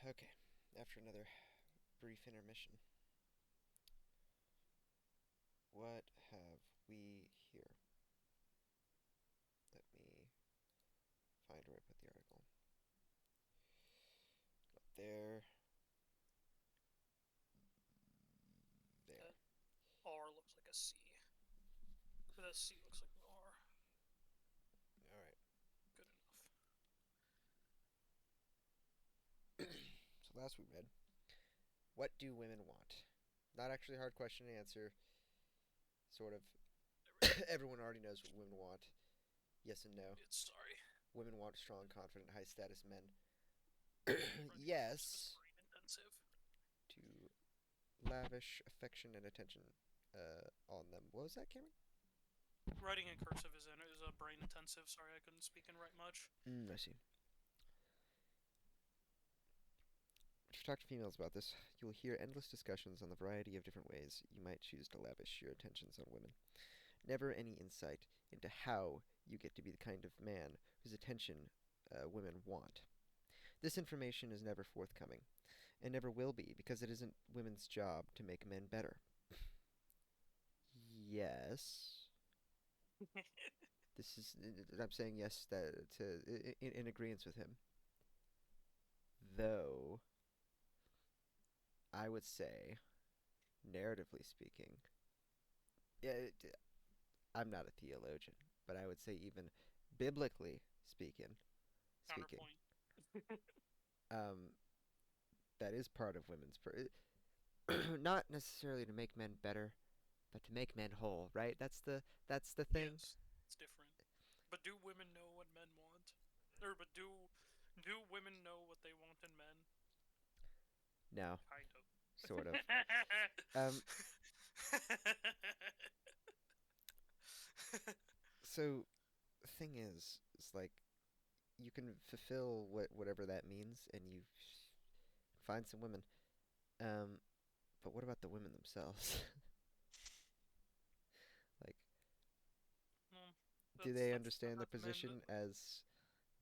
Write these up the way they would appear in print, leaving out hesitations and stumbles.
Okay, after another brief intermission, what have we here? Let me find where I put the article. Up there, there. That R looks like a C. That C looks like an R. All right. Good enough. So last we read, what do women want? Not actually a hard question to answer. Sort of. Everyone already knows what women want. Yes and no. It's sorry. Women want strong, confident, high status men. Writing in cursive is Yes, brain intensive. to lavish affection and attention on them. What was that, Cameron? Writing in cursive is a brain intensive. Sorry, I couldn't speak and write much. I see. If you talk to females about this, you will hear endless discussions on the variety of different ways you might choose to lavish your attentions on women. Never any insight into how you get to be the kind of man whose attention women want. This information is never forthcoming, and never will be, because it isn't women's job to make men better. Yes. This is. I'm saying yes in agreement with him. Though I would say, narratively speaking, yeah, I'm not a theologian, but I would say even biblically speaking, Counterpoint. um, that is part of not necessarily to make men better, but to make men whole. Right? That's the thing. Yes, it's different. But do women know what men want? Or but do women know what they want in men? No, Kind of. sort of. Um, so the thing is like you can fulfill whatever that means, and you find some women. Um, but what about the women themselves? Like, well, do that's they that's understand the that's men. position as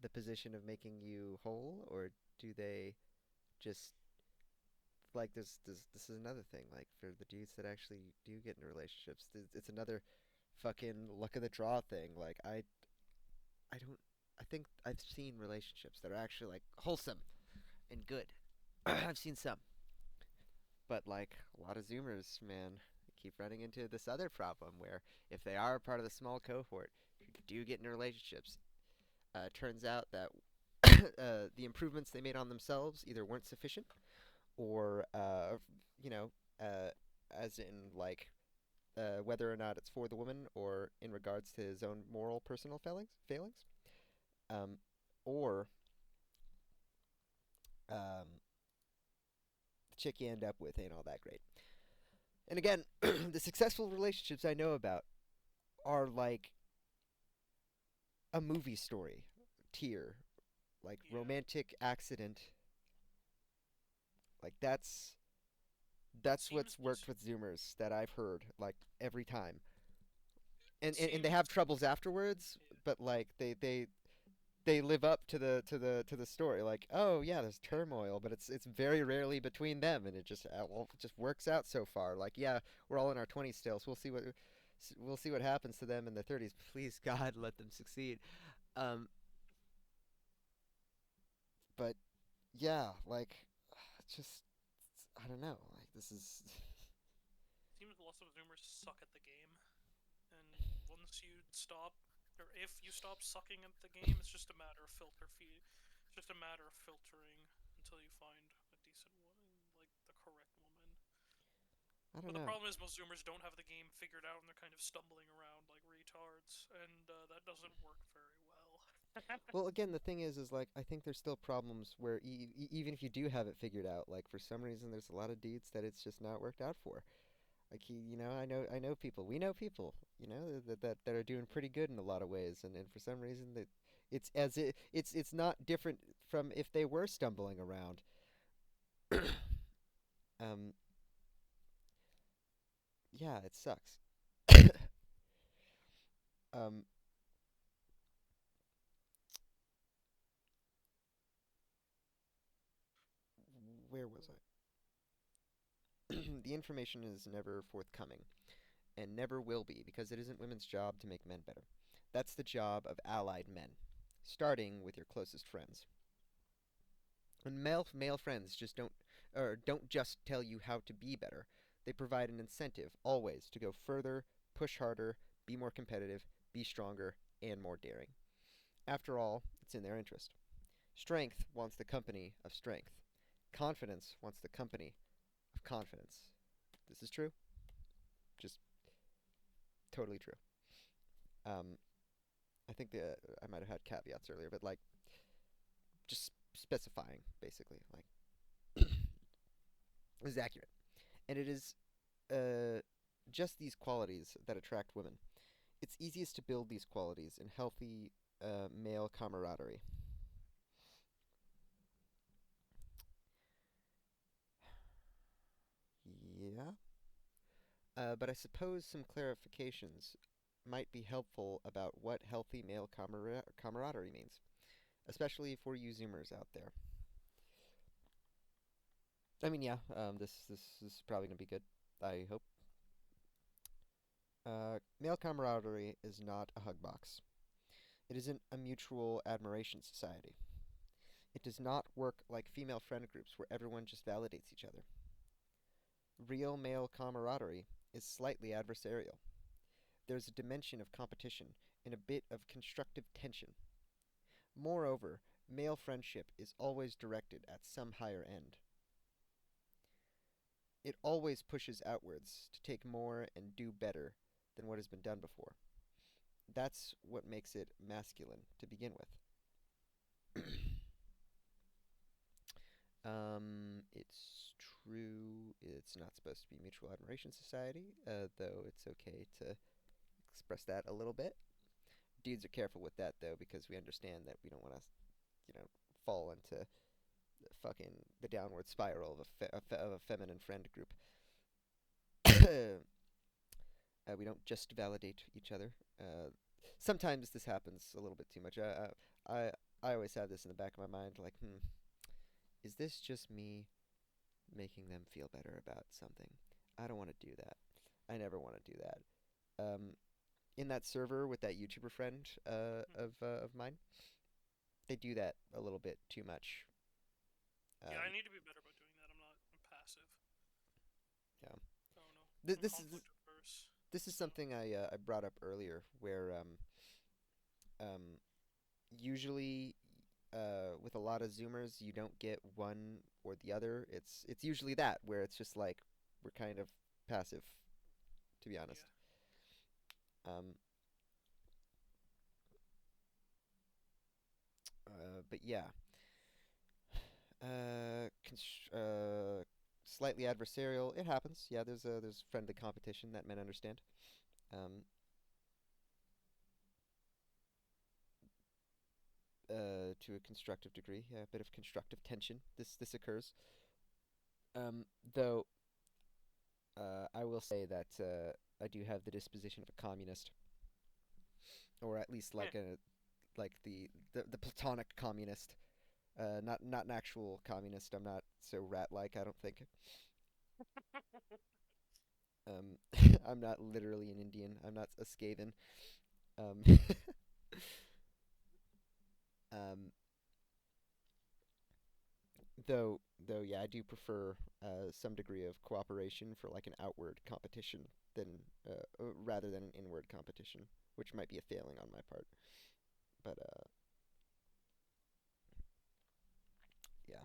the position of making you whole, or do they just like this is another thing, like for the dudes that actually do get into relationships, it's another fucking luck of the draw thing. Like I don't I think I've seen relationships that are actually like wholesome and good. I've seen some, but like a lot of Zoomers, man, keep running into this other problem where if they are part of the small cohort who do get into relationships, turns out that the improvements they made on themselves either weren't sufficient or, you know, uh, as in like whether or not it's for the woman or in regards to his own moral personal failings, um, or um, the chick you end up with ain't all that great. And again, the successful relationships I know about are like a movie story tier, like Yeah. romantic accident. Like It that's seems what's worked most. with Zoomers that I've heard like every time. It And they seems have most. troubles afterwards, but like they live up to the story. Like, oh yeah, there's turmoil, but it's very rarely between them, and it just well, it just works out so far. Like, yeah, we're all in our 20s still, so we'll see what happens to them in their 30s. Please God, let them succeed. Um, but yeah, like, just I don't know. Like, this is Seems lots of Zoomers suck at the game, and once you stop, or if you stop sucking at the game, it's just a matter of filter feed. It's just a matter of filtering until you find a decent one, like the correct woman. I don't But the know. problem is most Zoomers don't have the game figured out, and they're kind of stumbling around like retards, and that doesn't work very well. Well, again, the thing is like I think there's still problems where even if you do have it figured out, like for some reason there's a lot of dudes that it's just not worked out for. Like I know people. We know people, that are doing pretty good in a lot of ways, and for some reason that it's not different from if they were stumbling around. um, yeah, it sucks. um, Where was I? The information is never forthcoming, and never will be, because it isn't women's job to make men better. That's the job of allied men, starting with your closest friends. And male friends just don't just tell you how to be better. They provide an incentive always to go further, push harder, be more competitive, be stronger, and more daring. After all, it's in their interest. Strength wants the company of strength. Confidence wants the company of confidence. This is true. Just totally true. Um, I think I might have had caveats earlier, but like just specifying basically like is accurate, and it is uh, just these qualities that attract women. It's easiest to build these qualities in healthy male camaraderie. Yeah, but I suppose some clarifications might be helpful about what healthy male camaraderie means, especially for you Zoomers out there. I mean, yeah, this is probably gonna be good. I hope. Male camaraderie is not a hug box. It isn't a mutual admiration society. It does not work like female friend groups where everyone just validates each other. Real male camaraderie is slightly adversarial. There's a dimension of competition and a bit of constructive tension. Moreover, male friendship is always directed at some higher end. It always pushes outwards to take more and do better than what has been done before. That's what makes it masculine to begin with. It's true. It's not supposed to be mutual admiration society, though it's okay to express that a little bit. Dudes are careful with that though, because we understand that we don't want to, you know, fall into fucking the downward spiral of of a feminine friend group. We don't just validate each other. Sometimes this happens a little bit too much. I I always have this in the back of my mind, like, is this just me making them feel better about something? I don't want to do that. I never want to do that. In that server with that YouTuber friend of mine, they do that a little bit too much. Yeah, I Um, need to be better about doing that. I'm passive. yeah, Oh no, Th- I'm this is conflict averse. this is So something I brought up earlier, where um, usually with a lot of Zoomers, you don't get one or the other. It's usually that where it's just like we're kind of passive, to be honest. yeah, Um, but yeah, slightly adversarial. It happens. Yeah, there's friendly competition that men understand. Um, to a constructive degree, yeah, a bit of constructive tension. This occurs. Though I will say that I do have the disposition of a communist, or at least yeah. like the platonic communist. Not an actual communist. I'm not so rat-like. I don't think. Um, I'm not literally an Indian. I'm not a Skaven. Um, um, though, yeah, I do prefer some degree of cooperation for like an outward competition than rather than an inward competition, which might be a failing on my part. But yeah,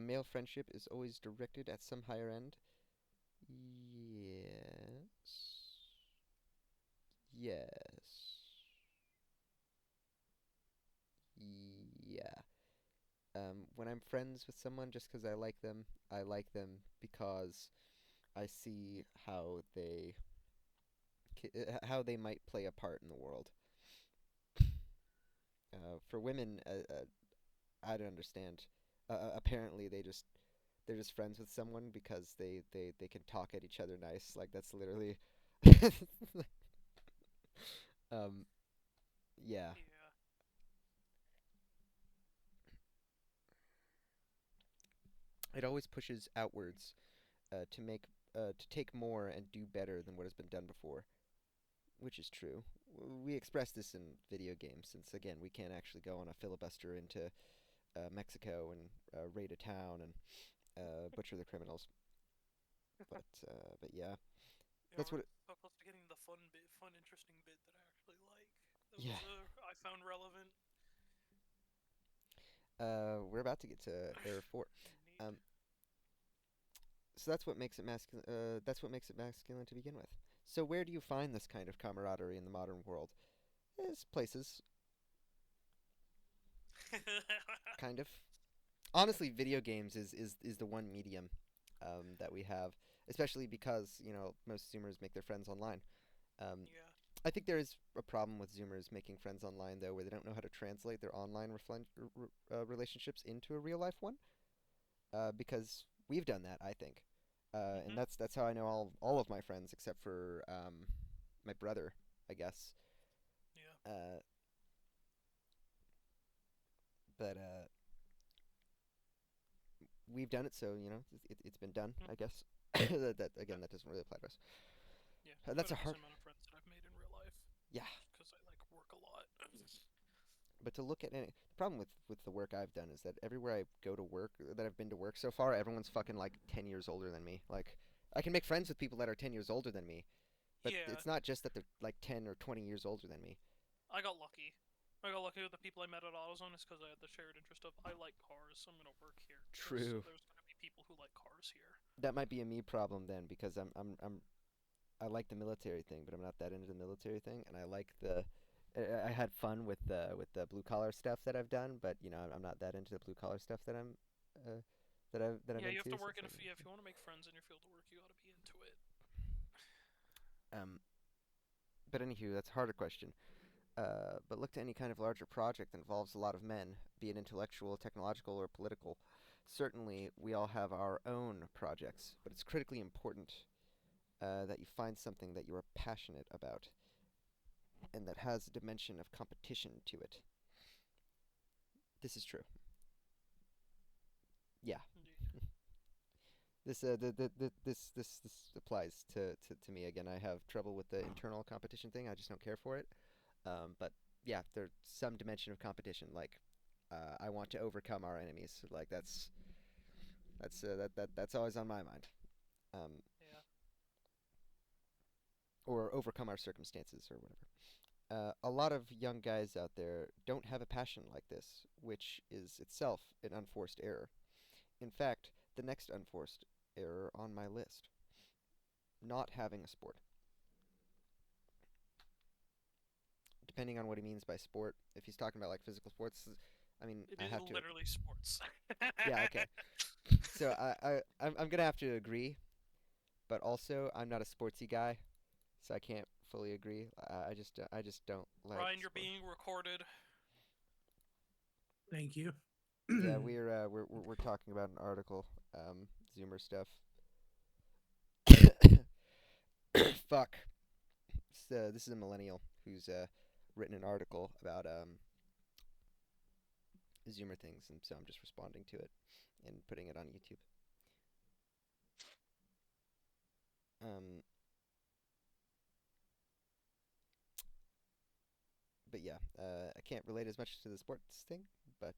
male friendship is always directed at some higher end. Yes, yes, yeah. When I'm friends with someone just because I like them because I see how they might play a part in the world. For women, I don't understand. Apparently, they're just friends with someone because they can talk at each other nice. Like that's literally, um, yeah. Yeah. It always pushes outwards to take more and do better than what has been done before, which is true. We express this in video games, since again we can't actually go on a filibuster into Mexico and raid a town and butcher the criminals. But yeah, Yeah, that's we're what. so close to getting the fun bit, fun, interesting bit that I actually like. That Yeah, was I found relevant. we're about to get to Error 4. Neat. Um, so that's what makes it masculine. That's what makes it masculine to begin with. So where do you find this kind of camaraderie in the modern world? There's places, kind of. Honestly, video games is the one medium that we have, especially because most Zoomers make their friends online. Um, Yeah. I think there is a problem with Zoomers making friends online though, where they don't know how to translate their online relationships into a real life one. Because we've done that, I think, and Mhm. that's how I know all of my friends except for my brother, I guess. Yeah. Uh, but we've done it, so it's been done, Mm. I guess. That Yeah. again, that doesn't really apply to us. Yeah. I've That's got a a hard. decent amount of friends that I've made in real life, Yeah, because I like work a lot. but to look at the problem with the work I've done is that everywhere I go to work, that I've been to work so far, everyone's fucking like 10 years older than me. Like, I can make friends with people that are 10 years older than me, but Yeah. it's not just that they're like 10 or 20 years older than me. I got lucky. I got lucky with the people I met at AutoZone is because I had the shared interest of I like cars, so I'm gonna work here. So True. there's gonna be people who like cars here. That might be a me problem then, because I like the military thing, but I'm not that into the military thing, and I like the. I had fun with the blue collar stuff that I've done, but I'm not that into the blue collar stuff uh, that I'm Yeah, you have into. to So work it's in a like, if you want to make friends in your field of work, you got to be into it. um, but anywho, that's a harder question. But look to any kind of larger project that involves a lot of men, be it intellectual, technological, or political. Certainly, we all have our own projects, but it's critically important that you find something that you are passionate about and that has a dimension of competition to it. This is true. Yeah. Indeed. This applies to me again. I have trouble with the internal competition thing. I just don't care for it. But yeah, there's some dimension of competition. Like, I want to overcome our enemies. Like that's always on my mind. Um, Yeah. or overcome our circumstances or whatever. A lot of young guys out there don't have a passion like this, which is itself an unforced error. In fact, the next unforced error on my list: not having a sport. Depending on what he means by sport, if he's talking about like physical sports, I mean, It I is have to. literally sports. Yeah, okay. So I'm gonna have to agree, but also I'm not a sportsy guy, so I can't fully agree. I just don't like Ryan, you're sport. being recorded. Thank you. Yeah, we're talking about an article, Zoomer stuff. Fuck. This is a millennial who's written an article about Zoomer things, and so I'm just responding to it and putting it on YouTube. Um, but yeah, I can't relate as much to the sports thing, but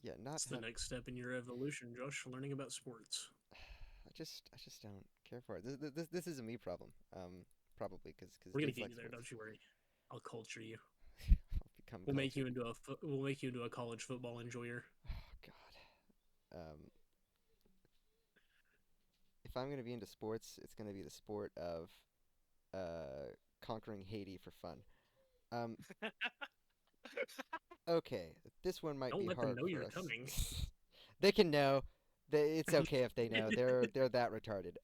yeah, not It's the have. next step in your evolution, Josh, learning about sports. I just don't care for it. This is a me problem. Probably because We're gonna dudes get like you there, sports. don't you worry. I'll culture you. I'll become cultured. We'll make you into a college football enjoyer. Oh God. If I'm gonna be into sports, it's gonna be the sport of conquering Haiti for fun. Um, okay, this one might Don't be let them hard know for you're us. coming. They can know. It's okay if they know. They're that retarded.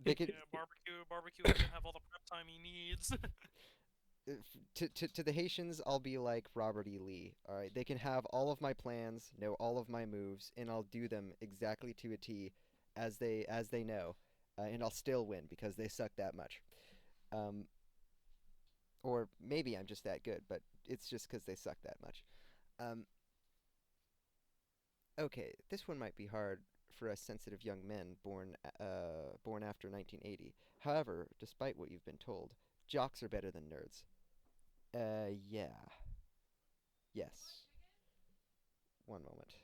They could Yeah, barbecue is gonna have all the prep time he needs. to the Haitians. I'll be like Robert E. Lee. All right, they can have all of my plans, know all of my moves, and I'll do them exactly to a T, as they know, and I'll still win because they suck that much. Um, or maybe I'm just that good, but it's just because they suck that much. Um, Okay, this one might be hard for us sensitive young men born after 1980. However, despite what you've been told, jocks are better than nerds. Yeah. Yes. One moment.